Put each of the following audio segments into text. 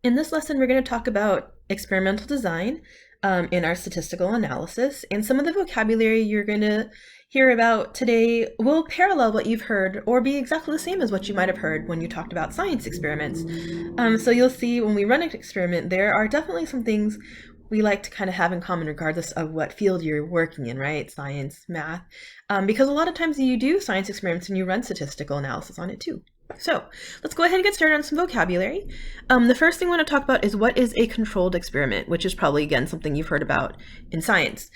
In this lesson, we're going to talk about experimental design in our statistical analysis, and some of the vocabulary you're going to hear about today will parallel what you've heard or be exactly the same as what you might have heard when you talked about science experiments. So you'll see when we run an experiment, there are definitely some things we like to kind of have in common regardless of what field you're working in, right? Science, math, because a lot of times you do science experiments and you run statistical analysis on it too. So let's go ahead and get started on some vocabulary. The first thing I want to talk about is what is a controlled experiment, which is probably, again, something you've heard about in science.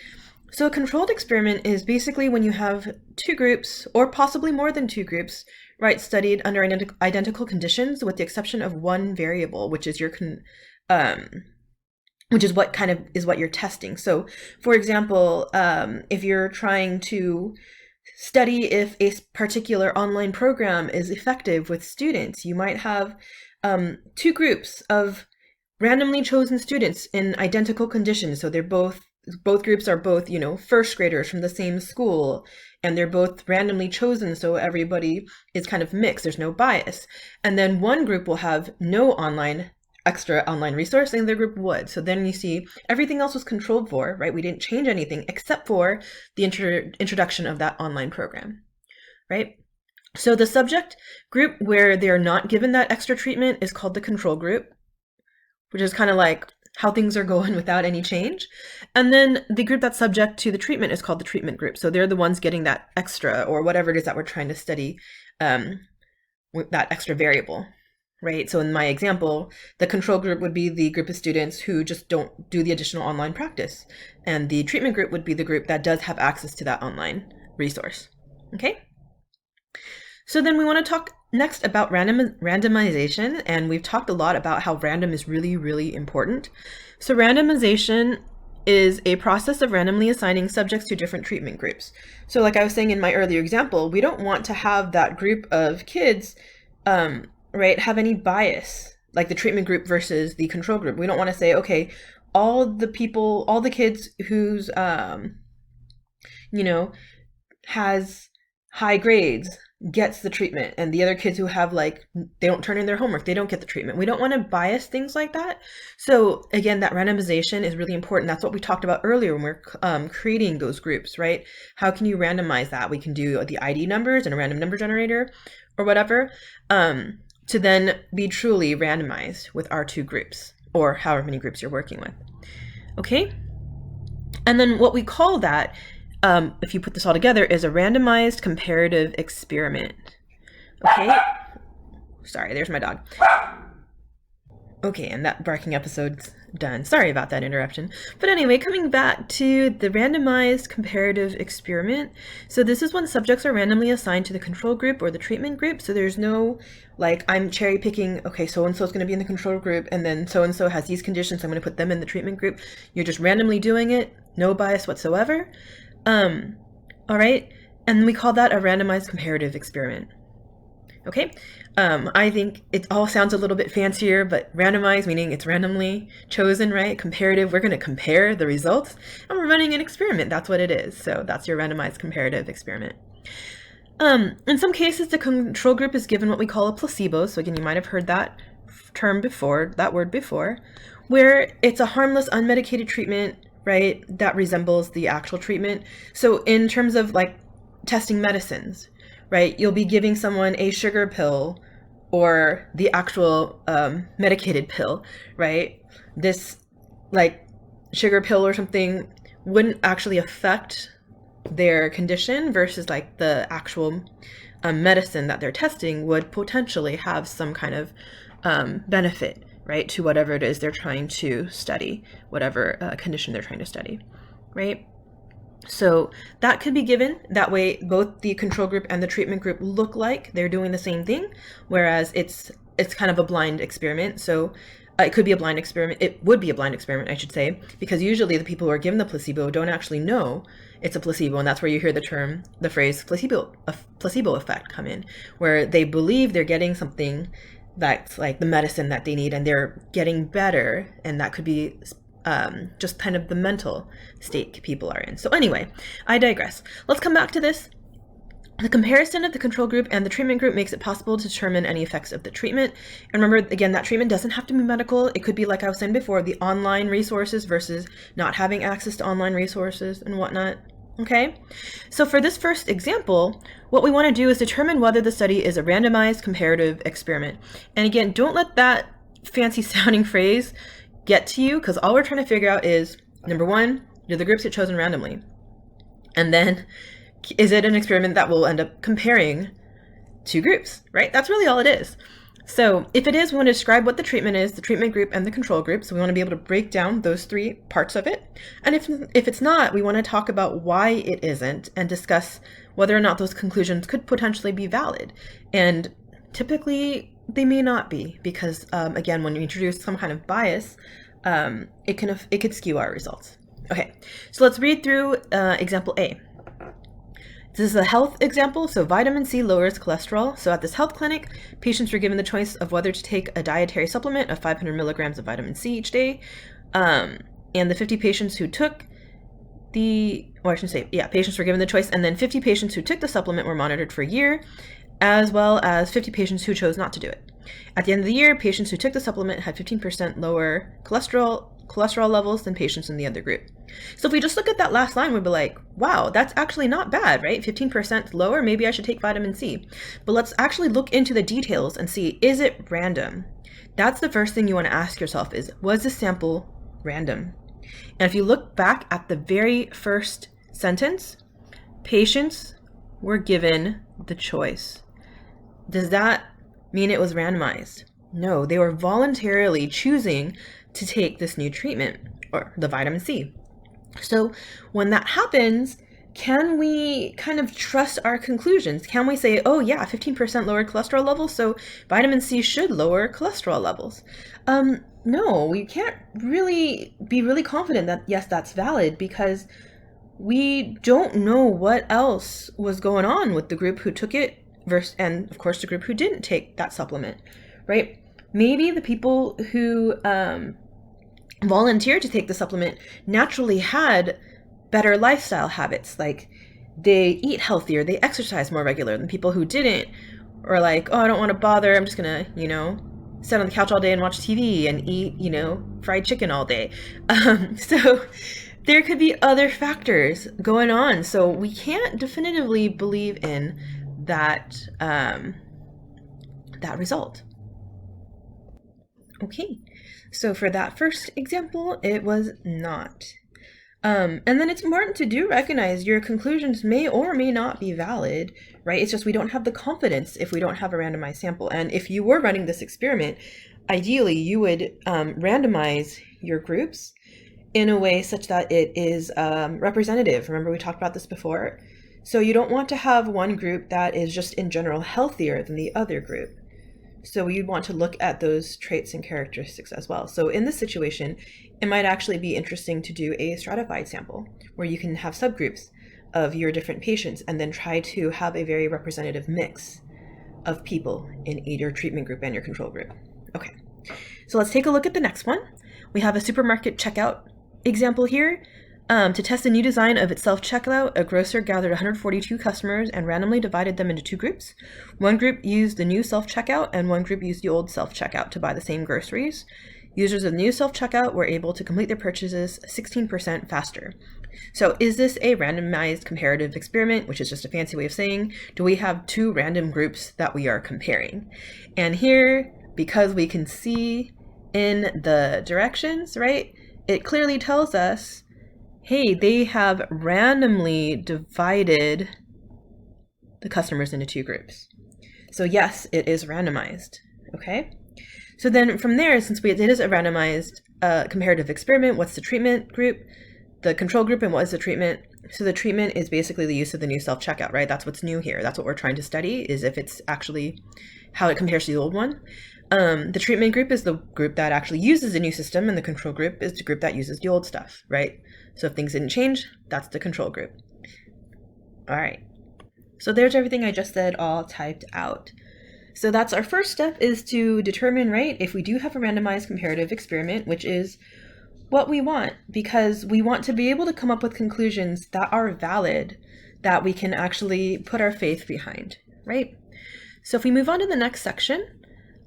So a controlled experiment is basically when you have two groups, or possibly more than two groups, right, studied under identical conditions with the exception of one variable, which is your what you're testing. So for example, if you're trying to study if a particular online program is effective with students, you might have two groups of randomly chosen students in identical conditions. So they're both groups are both, first graders from the same school, and they're both randomly chosen, so everybody is kind of mixed, there's no bias. And then one group will have no extra online resource, and the group would. So then you see everything else was controlled for, right? We didn't change anything except for the introduction of that online program, right? So the subject group where they're not given that extra treatment is called the control group, which is kind of like how things are going without any change. And then the group that's subject to the treatment is called the treatment group. So they're the ones getting that extra, or whatever it is that we're trying to study, with that extra variable. Right. So in my example, the control group would be the group of students who just don't do the additional online practice. And the treatment group would be the group that does have access to that online resource. Okay. So then we want to talk next about randomization. And we've talked a lot about how random is really, really important. So randomization is a process of randomly assigning subjects to different treatment groups. So like I was saying in my earlier example, we don't want to have that group of kids right, have any bias, like the treatment group versus the control group. We don't want to say, okay, all the kids who's, has high grades gets the treatment, and the other kids who have, like, they don't turn in their homework, they don't get the treatment. We don't want to bias things like that. So again, that randomization is really important. That's what we talked about earlier when we're creating those groups, right? How can you randomize that? We can do the ID numbers and a random number generator or whatever, to then be truly randomized with our two groups, or however many groups you're working with. Okay? And then what we call that, if you put this all together, is a randomized comparative experiment. Okay? Sorry, there's my dog. Okay, and that barking episode's done. Sorry about that interruption. But anyway, coming back to the randomized comparative experiment. So this is when subjects are randomly assigned to the control group or the treatment group. So there's no, like, I'm cherry picking, okay, so-and-so is going to be in the control group, and then so-and-so has these conditions, so I'm going to put them in the treatment group. You're just randomly doing it, no bias whatsoever. All right, and we call that a randomized comparative experiment. Okay, I think it all sounds a little bit fancier, but randomized meaning it's randomly chosen, right? Comparative, we're going to compare the results, and we're running an experiment. That's what it is. So that's your randomized comparative experiment. In some cases, the control group is given what we call a placebo. So again, you might have heard that term before, that word before, where it's a harmless, unmedicated treatment, right, that resembles the actual treatment. So in terms of like testing medicines, right, you'll be giving someone a sugar pill or the actual medicated pill, right? This, like, sugar pill or something wouldn't actually affect their condition versus like the actual medicine that they're testing would potentially have some kind of benefit, right, to whatever it is they're trying to study, whatever condition they're trying to study, right? So that could be given. That way, both the control group and the treatment group look like they're doing the same thing, whereas it's kind of a blind experiment. So it could be a blind experiment. It would be a blind experiment, I should say, because usually the people who are given the placebo don't actually know it's a placebo, and that's where you hear the phrase placebo effect come in, where they believe they're getting something that's like the medicine that they need, and they're getting better, and that could be just kind of the mental state people are in. So anyway, I digress. Let's come back to this. The comparison of the control group and the treatment group makes it possible to determine any effects of the treatment. And remember, again, that treatment doesn't have to be medical. It could be, like I was saying before, the online resources versus not having access to online resources and whatnot. Okay, so for this first example, what we want to do is determine whether the study is a randomized comparative experiment. And again, don't let that fancy sounding phrase get to you, because all we're trying to figure out is, number one, do the groups get chosen randomly? And then, is it an experiment that will end up comparing two groups, right? That's really all it is. So if it is, we want to describe what the treatment is, the treatment group and the control group. So we want to be able to break down those three parts of it. And if it's not, we want to talk about why it isn't and discuss whether or not those conclusions could potentially be valid. And typically they may not be, because again, when you introduce some kind of bias, it could skew our results. Okay, so let's read through example A. This is a health example. So vitamin C lowers cholesterol. So at this health clinic, patients were given the choice of whether to take a dietary supplement of 500 milligrams of vitamin C each day. And the 50 patients who took patients were given the choice, and then 50 patients who took the supplement were monitored for a year, as well as 50 patients who chose not to do it. At the end of the year, patients who took the supplement had 15% lower cholesterol levels than patients in the other group. So if we just look at that last line, we'd be like, wow, that's actually not bad, right? 15% lower, maybe I should take vitamin C. But let's actually look into the details and see, is it random? That's the first thing you want to ask yourself is, was the sample random? And if you look back at the very first sentence, patients were given the choice. Does that mean it was randomized? No, they were voluntarily choosing to take this new treatment, or the vitamin C. So when that happens, can we kind of trust our conclusions? Can we say, oh yeah, 15% lowered cholesterol levels, so vitamin C should lower cholesterol levels? No, we can't really be really confident that yes, that's valid, because we don't know what else was going on with the group who took it versus, and of course the group who didn't take that supplement, right? Maybe the people who volunteered to take the supplement naturally had better lifestyle habits, like they eat healthier, they exercise more regular than people who didn't, or like, oh, I don't want to bother, I'm just gonna, sit on the couch all day and watch TV and eat, fried chicken all day. So there could be other factors going on. So we can't definitively believe in that, that result. Okay, so for that first example, it was not. And then it's important to recognize your conclusions may or may not be valid, right? It's just we don't have the confidence if we don't have a randomized sample. And if you were running this experiment, ideally you would randomize your groups in a way such that it is representative. Remember, we talked about this before. So you don't want to have one group that is just in general healthier than the other group. So you'd want to look at those traits and characteristics as well. So in this situation, it might actually be interesting to do a stratified sample where you can have subgroups of your different patients and then try to have a very representative mix of people in your treatment group and your control group. Okay, so let's take a look at the next one. We have a supermarket checkout example here. To test a new design of its self-checkout, a grocer gathered 142 customers and randomly divided them into two groups. One group used the new self-checkout and one group used the old self-checkout to buy the same groceries. Users of the new self-checkout were able to complete their purchases 16% faster. So is this a randomized comparative experiment, which is just a fancy way of saying, do we have two random groups that we are comparing? And here, because we can see in the directions, right, it clearly tells us, hey, they have randomly divided the customers into two groups. So yes, it is randomized, okay? So then from there, since it is a randomized comparative experiment, what's the treatment group, the control group, and what is the treatment? So the treatment is basically the use of the new self-checkout, right? That's what's new here. That's what we're trying to study, is if it's actually how it compares to the old one. The treatment group is the group that actually uses the new system, and the control group is the group that uses the old stuff, right? So if things didn't change, that's the control group. All right. So there's everything I just said all typed out. So that's our first step, is to determine, right, if we do have a randomized comparative experiment, which is what we want, because we want to be able to come up with conclusions that are valid that we can actually put our faith behind, right? So if we move on to the next section,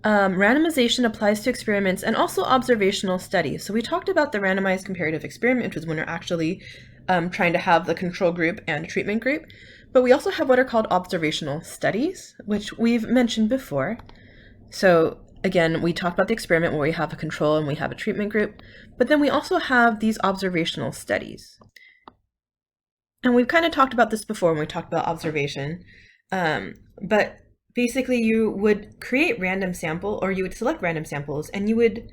randomization applies to experiments and also observational studies. So we talked about the randomized comparative experiment, which is when we're actually trying to have the control group and a treatment group. But we also have what are called observational studies, which we've mentioned before. So again, we talked about the experiment where we have a control and we have a treatment group, but then we also have these observational studies. And we've kind of talked about this before when we talked about observation, but basically you would create random sample, or you would select random samples, and you would,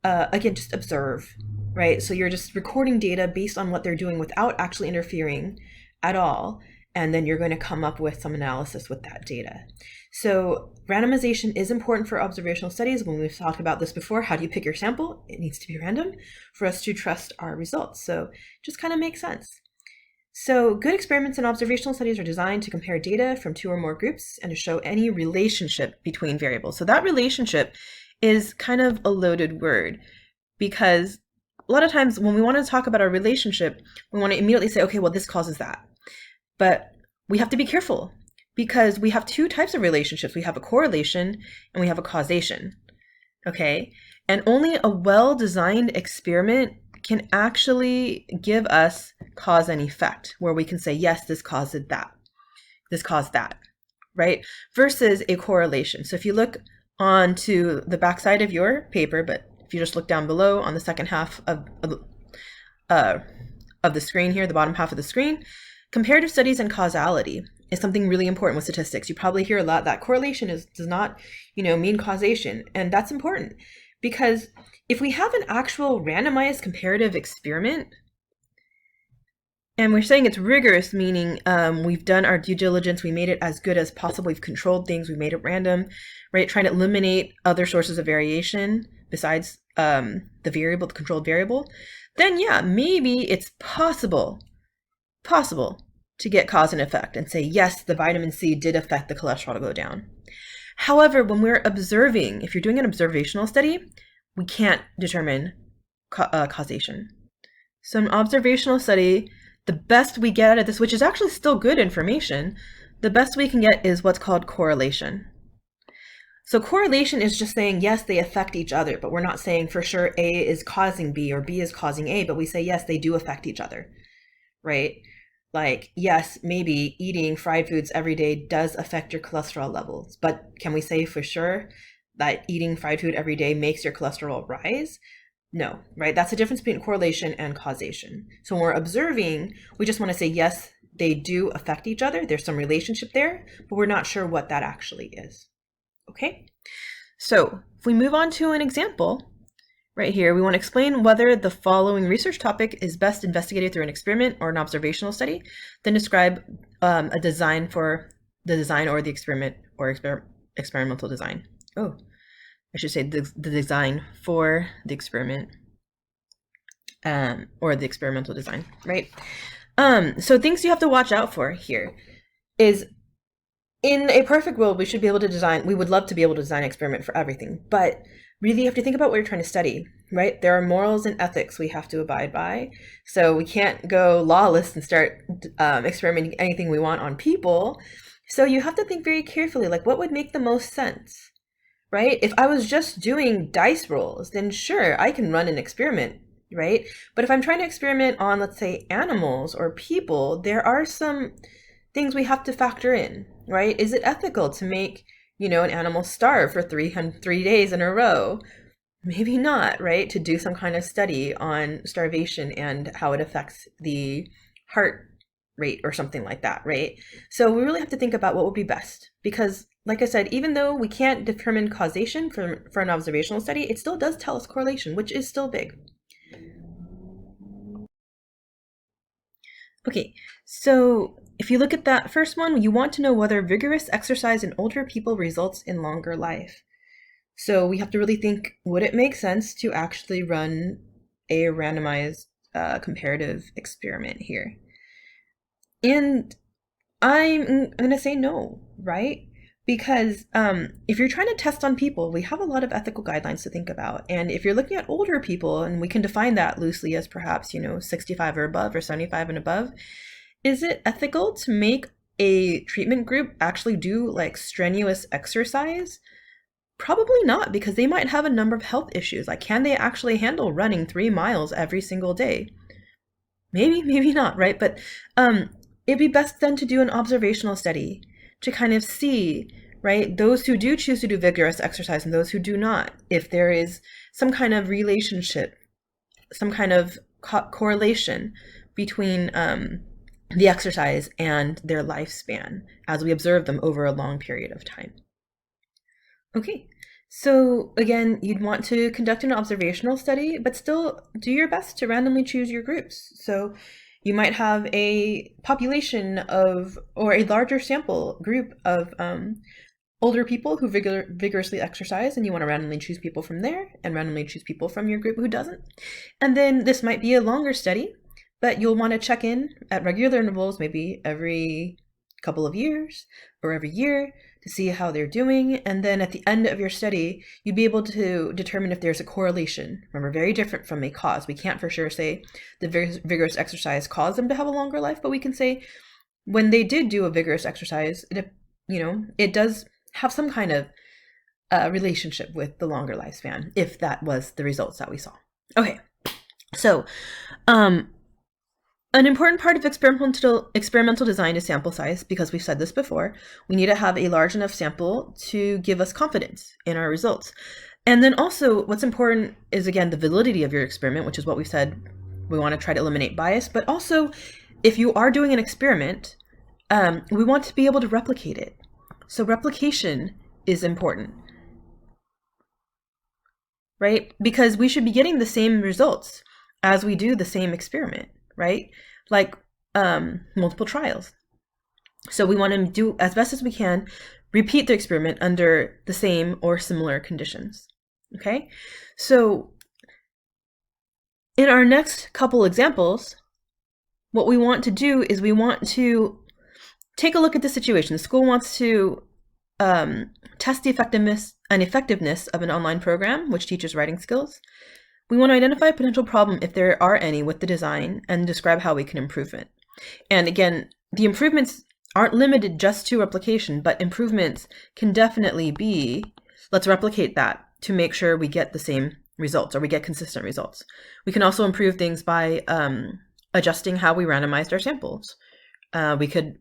again, just observe, right? So you're just recording data based on what they're doing without actually interfering at all. And then you're going to come up with some analysis with that data. So randomization is important for observational studies. When we've talked about this before, how do you pick your sample? It needs to be random for us to trust our results. So it just kind of makes sense. So good experiments and observational studies are designed to compare data from two or more groups and to show any relationship between variables. So that relationship is kind of a loaded word, because a lot of times when we want to talk about our relationship, we want to immediately say, okay, well, this causes that. But we have to be careful, because we have two types of relationships. We have a correlation and we have a causation, okay? And only a well-designed experiment can actually give us cause and effect, where we can say, yes, this caused that, this caused that, right? Versus a correlation. So if you look onto the backside of your paper, but if you just look down below on the second half of the screen here, the bottom half of the screen, comparative studies and causality is something really important with statistics. You probably hear a lot that correlation does not, mean causation, and that's important, because if we have an actual randomized comparative experiment, and we're saying it's rigorous, meaning we've done our due diligence, we made it as good as possible, we've controlled things, we made it random, right? Trying to eliminate other sources of variation besides the controlled variable, then yeah, maybe it's possible to get cause and effect and say, yes, the vitamin C did affect the cholesterol to go down. However, when we're observing, if you're doing an observational study, we can't determine causation. So an observational study, the best we get out of this, which is actually still good information, the best we can get is what's called correlation. So correlation is just saying, yes, they affect each other, but we're not saying for sure A is causing B or B is causing A, but we say, yes, they do affect each other, right? Like, yes, maybe eating fried foods every day does affect your cholesterol levels, but can we say for sure that eating fried food every day makes your cholesterol rise? No, right? That's the difference between correlation and causation. So when we're observing, we just want to say, yes, they do affect each other. There's some relationship there, but we're not sure what that actually is. Okay? So if we move on to an example, right here, we want to explain whether the following research topic is best investigated through an experiment or an observational study, then describe a design for the design or the experiment or experimental design. Oh, I should say the design for the experiment or the experimental design, right? So things you have to watch out for here is, in a perfect world, we should be able to design, we would love to be able to design an experiment for everything, but really you have to think about what you're trying to study, right? There are morals and ethics we have to abide by. So we can't go lawless and start experimenting anything we want on people. So you have to think very carefully, like what would make the most sense, right? If I was just doing dice rolls, then sure, I can run an experiment, right? But if I'm trying to experiment on, let's say, animals or people, there are some things we have to factor in, right? Is it ethical to make, an animal starve for 3 days in a row? Maybe not, right? To do some kind of study on starvation and how it affects the heart rate or something like that, right? So we really have to think about what would be best, because like I said, even though we can't determine causation for an observational study, it still does tell us correlation, which is still big. Okay, so if you look at that first one, you want to know whether vigorous exercise in older people results in longer life. So we have to really think, would it make sense to actually run a randomized comparative experiment here? And I'm going to say no, right? Because if you're trying to test on people, we have a lot of ethical guidelines to think about. And if you're looking at older people, and we can define that loosely as perhaps, 65 or above or 75 and above, Is it ethical to make a treatment group actually do like strenuous exercise? Probably not, because they might have a number of health issues. Like, can they actually handle running 3 miles every single day? Maybe, maybe not, right? But it'd be best then to do an observational study to kind of see, right, those who do choose to do vigorous exercise and those who do not, if there is some kind of relationship, some kind of correlation between the exercise and their lifespan as we observe them over a long period of time. Okay, so again, you'd want to conduct an observational study, but still do your best to randomly choose your groups. So you might have a population of, or a larger sample group of older people who vigorously exercise, and you want to randomly choose people from there and randomly choose people from your group who doesn't. And then this might be a longer study, but you'll want to check in at regular intervals, maybe every couple of years or every year, to see how they're doing. And then at the end of your study, you'd be able to determine if there's a correlation. Remember, very different from a cause. We can't for sure say the vigorous exercise caused them to have a longer life, but we can say when they did do a vigorous exercise, it does have some kind of relationship with the longer lifespan, if that was the results that we saw. Okay, so an important part of experimental design is sample size, because we've said this before. We need to have a large enough sample to give us confidence in our results. And then also what's important is, again, the validity of your experiment, which is what we said we want to try to eliminate bias. But also, if you are doing an experiment, we want to be able to replicate it. So replication is important, right? Because we should be getting the same results as we do the same experiment, right? Like multiple trials. So we want to do as best as we can, repeat the experiment under the same or similar conditions. Okay, so in our next couple examples, what we want to do is we want to take a look at the situation. The school wants to test the effectiveness of an online program which teaches writing skills. We want to identify a potential problem, if there are any, with the design and describe how we can improve it. And again, the improvements aren't limited just to replication, but improvements can definitely be, let's replicate that to make sure we get the same results, or we get consistent results. We can also improve things by adjusting how we randomized our samples. We could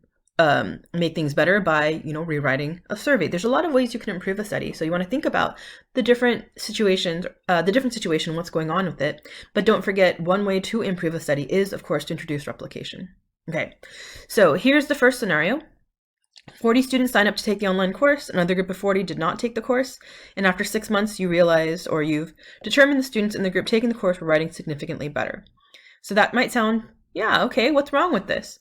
make things better by, rewriting a survey. There's a lot of ways you can improve a study. So you want to think about the different situation, what's going on with it. But don't forget, one way to improve a study is, of course, to introduce replication. Okay, so here's the first scenario. 40 students signed up to take the online course. Another group of 40 did not take the course. And after 6 months, you realized, or you've determined the students in the group taking the course were writing significantly better. So that might sound, yeah, okay, what's wrong with this?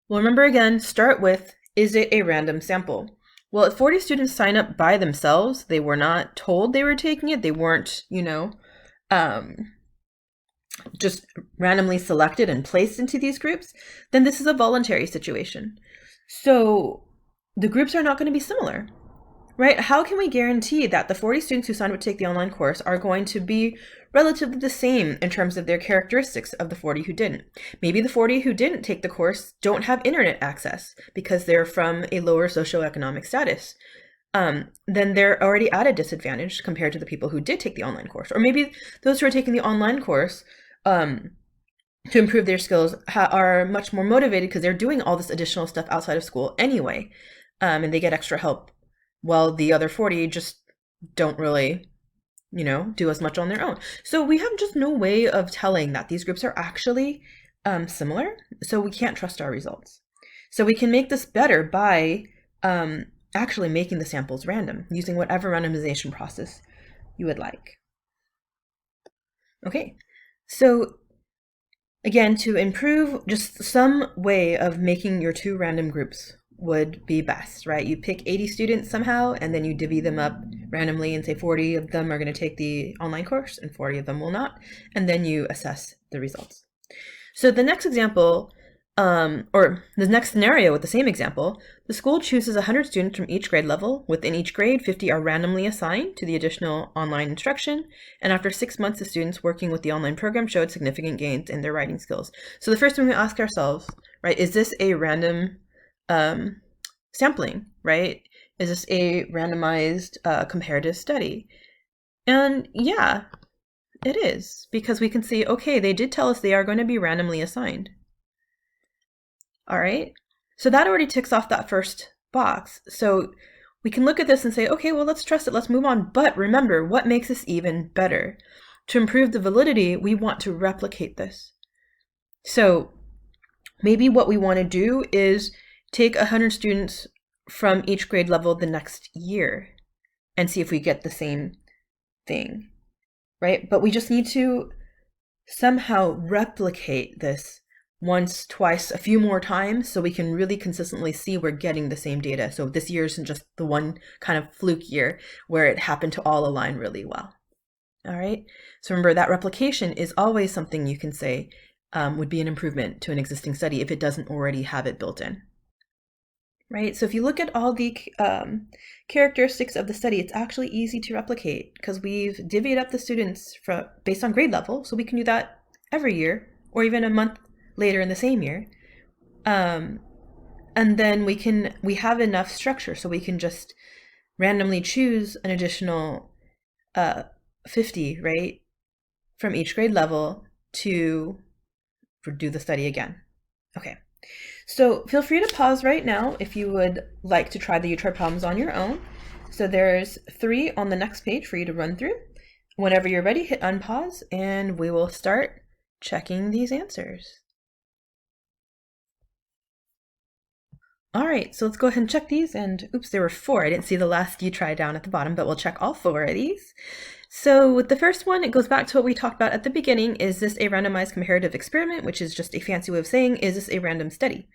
Well, remember again, start with, is it a random sample? Well, if 40 students sign up by themselves, they were not told they were taking it, they weren't, just randomly selected and placed into these groups, then this is a voluntary situation. So the groups are not going to be similar, right? How can we guarantee that the 40 students who signed up to take the online course are going to be relatively the same in terms of their characteristics of the 40 who didn't? Maybe the 40 who didn't take the course don't have internet access because they're from a lower socioeconomic status. Then they're already at a disadvantage compared to the people who did take the online course. Or maybe those who are taking the online course to improve their skills are much more motivated because they're doing all this additional stuff outside of school anyway, and they get extra help, while the other 40 just don't really, do as much on their own. So we have just no way of telling that these groups are actually similar, so we can't trust our results. So we can make this better by actually making the samples random, using whatever randomization process you would like. Okay, so again, to improve, just some way of making your two random groups would be best, right? You pick 80 students somehow, and then you divvy them up randomly and say 40 of them are going to take the online course and 40 of them will not, and then you assess the results. So the next example Or the next scenario with the same example, the school chooses 100 students from each grade level. Within each grade, 50 are randomly assigned to the additional online instruction. And after 6 months, the students working with the online program showed significant gains in their writing skills. So the first thing we ask ourselves, right, is this a random sampling, right? Is this a randomized comparative study? And yeah, it is, because we can see, okay, they did tell us they are going to be randomly assigned. All right, so that already ticks off that first box. So we can look at this and say, okay, well, let's trust it, let's move on. But remember, what makes this even better? To improve the validity, we want to replicate this. So maybe what we want to do is take 100 students from each grade level the next year and see if we get the same thing, right? But we just need to somehow replicate this once, twice, a few more times so we can really consistently see we're getting the same data. So this year isn't just the one kind of fluke year where it happened to all align really well. All right, so remember that replication is always something you can say would be an improvement to an existing study if it doesn't already have it built in. Right, so if you look at all the characteristics of the study, it's actually easy to replicate because we've divvied up the students based on grade level, so we can do that every year or even a month later in the same year. And then we have enough structure so we can just randomly choose an additional 50, right, from each grade level to do the study again. Okay, so feel free to pause right now if you would like to try the UTRI problems on your own. So there's 3 on the next page for you to run through. Whenever you're ready, hit unpause and we will start checking these answers. All right, so let's go ahead and check these. And oops, there were 4. I didn't see the last UTRI down at the bottom, but we'll check all 4 of these. So with the first one, it goes back to what we talked about at the beginning. Is this a randomized comparative experiment, which is just a fancy way of saying, is this a random study?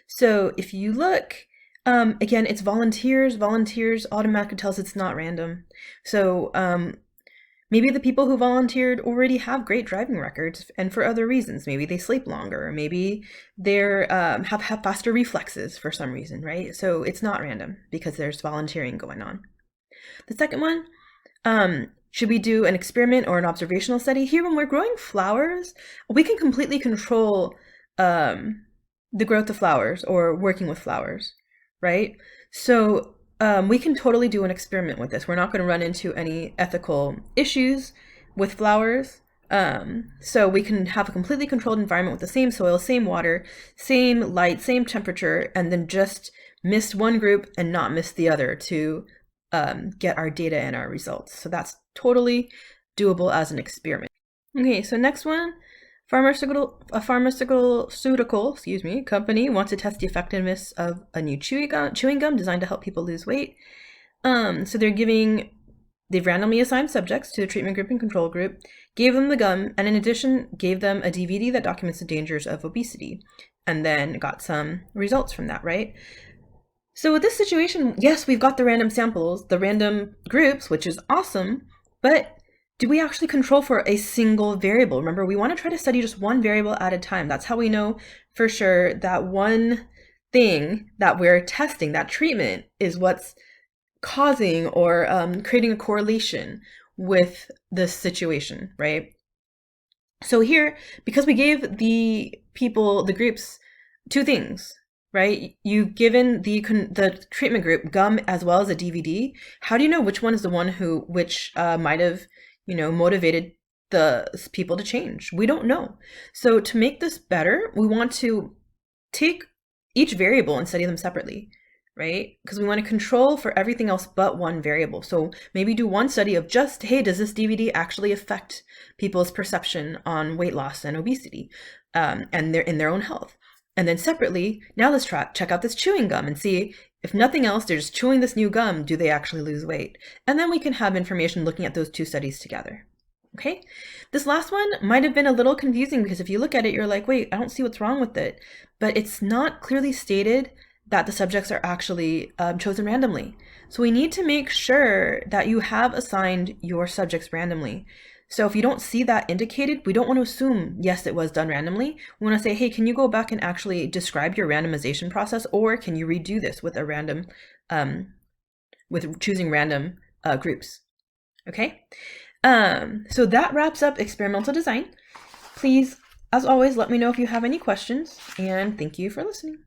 So if you look, again, it's volunteers. Volunteers automatically tells it's not random. So maybe the people who volunteered already have great driving records, and for other reasons. Maybe they sleep longer, or maybe they have faster reflexes for some reason, right? So it's not random because there's volunteering going on. The second one, should we do an experiment or an observational study? Here, when we're growing flowers, we can completely control the growth of flowers or working with flowers, right? So we can totally do an experiment with this. We're not going to run into any ethical issues with flowers. So we can have a completely controlled environment with the same soil, same water, same light, same temperature, and then just miss one group and not miss the other to get our data and our results. So that's totally doable as an experiment. Okay, so next one. A pharmaceutical company wants to test the effectiveness of a new chewing gum designed to help people lose weight. So they've randomly assigned subjects to the treatment group and control group, gave them the gum, and in addition, gave them a DVD that documents the dangers of obesity, and then got some results from that, right? So with this situation, yes, we've got the random samples, the random groups, which is awesome, but do we actually control for a single variable? Remember, we want to try to study just one variable at a time. That's how we know for sure that one thing that we're testing, that treatment, is what's causing or creating a correlation with this situation, right? So here, because we gave the groups 2 things, right? You've given the treatment group gum as well as a DVD. How do you know which one is the one which might have motivated the people to change? We don't know. So to make this better, we want to take each variable and study them separately, right? Because we want to control for everything else but one variable. So maybe do one study of just, hey, does this DVD actually affect people's perception on weight loss and obesity and in their own health? And then separately, now let's check out this chewing gum and see if nothing else, they're just chewing this new gum, do they actually lose weight? And then we can have information looking at those 2 studies together. Okay, this last one might have been a little confusing because if you look at it, you're like, wait, I don't see what's wrong with it. But it's not clearly stated that the subjects are actually chosen randomly. So we need to make sure that you have assigned your subjects randomly. So if you don't see that indicated, we don't want to assume, yes, it was done randomly. We want to say, hey, can you go back and actually describe your randomization process, or can you redo this with a random, with choosing random groups? Okay. So that wraps up experimental design. Please, as always, let me know if you have any questions, and thank you for listening.